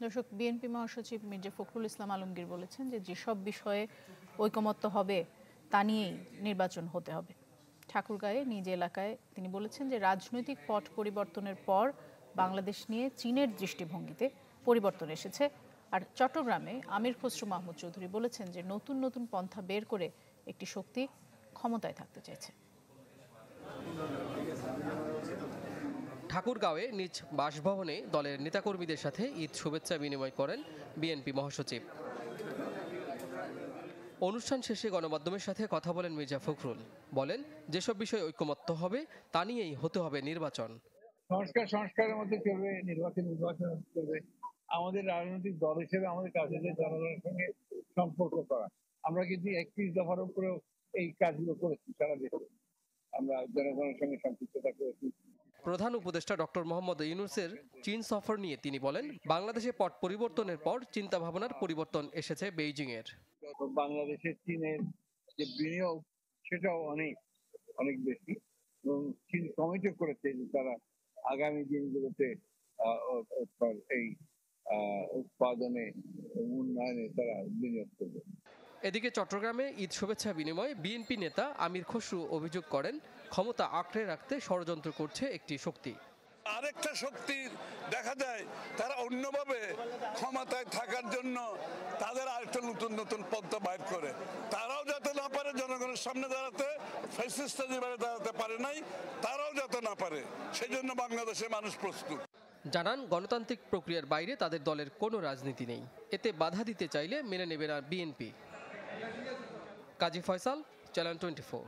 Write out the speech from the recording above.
দর্শক, বিএনপি মহাসচিব মির্জা ফখরুল ইসলাম আলমগীর বলেছেন যে যেসব বিষয়ে ঐকমত্য হবে তা নিয়েই নির্বাচন হতে হবে। ঠাকুরগাঁয়ে নিজ এলাকায় তিনি বলেছেন যে রাজনৈতিক পট পরিবর্তনের পর বাংলাদেশ নিয়ে চীনের দৃষ্টিভঙ্গিতে পরিবর্তন এসেছে। আর চট্টগ্রামে আমির খসরু মাহমুদ চৌধুরী বলেছেন যে নতুন নতুন পন্থা বের করে একটি শক্তি ক্ষমতায় থাকতে চাইছে। ঠাকুরগাঁওয়ে নিজ বাসভবনে দলের নেতাকর্মীদের সাথে ঈদ শুভেচ্ছা বিনিময় করেন বিএনপি মহাসচিব। অনুষ্ঠান শেষে গণমাধ্যমের সাথে কথা বলেন মির্জা ফখরুল। বলেন, যেসব বিষয়ে ঐকমত্য হবে তা নিয়েই হতে হবে নির্বাচন। সংস্কারের মধ্যে চলবে, নির্বাচন চলবে। আমাদের রাজনৈতিক দল হিসেবে আমাদের কাজ হচ্ছে জনগণের সঙ্গে সম্পর্ক করা। আমরা কিন্তু 31 দফার উপরেও এই কাজগুলো করেছি সারা দেশে। আমরা জনগণের সঙ্গে সম্পৃক্ততা করেছি। প্রধান উপদেষ্টা ডক্টর মোহাম্মদ ইউনূসের চীন সফর নিয়ে তিনি বলেন, বাংলাদেশে পট পরিবর্তনের পর চিন্তা ভাবনার পরিবর্তন এসেছে বেইজিংয়ের। বাংলাদেশের চীনের যে বিনিয়োগ সেটাও অনেক অনেক বেশি, এবং চীন কমিটও করেছে যে তারা আগামী দিনগুলোতে এই উৎপাদনে উন্নয়নে তারা বিনিয়োগ করবে। এদিকে চট্টগ্রামে ঈদ শুভেচ্ছা বিনিময়ে বিএনপি নেতা আমির খসরু অভিযোগ করেন, ক্ষমতা আঁকড়ে রাখতে ষড়যন্ত্র করছে একটি শক্তি। আরেকটা শক্তি দেখা যায় তারা অন্যভাবে ক্ষমতায় থাকার জন্য তাদের আরেকটা নতুন নতুন পন্থা বাইর করে। তারাও যাতে না পারে জনগণের সামনে দাঁড়াতে, ফ্যাসিস্টরা যেভাবে দাঁড়াতে পারে নাই তারাও যাতে না পারে, সেই জন্য বাংলাদেশের মানুষ প্রস্তুত। জানান, গণতান্ত্রিক প্রক্রিয়ার বাইরে তাদের দলের কোনো রাজনীতি নেই। এতে বাধা দিতে চাইলে মেনে নেবে না বিএনপি। কাজী ফয়সাল, চ্যানেল 24।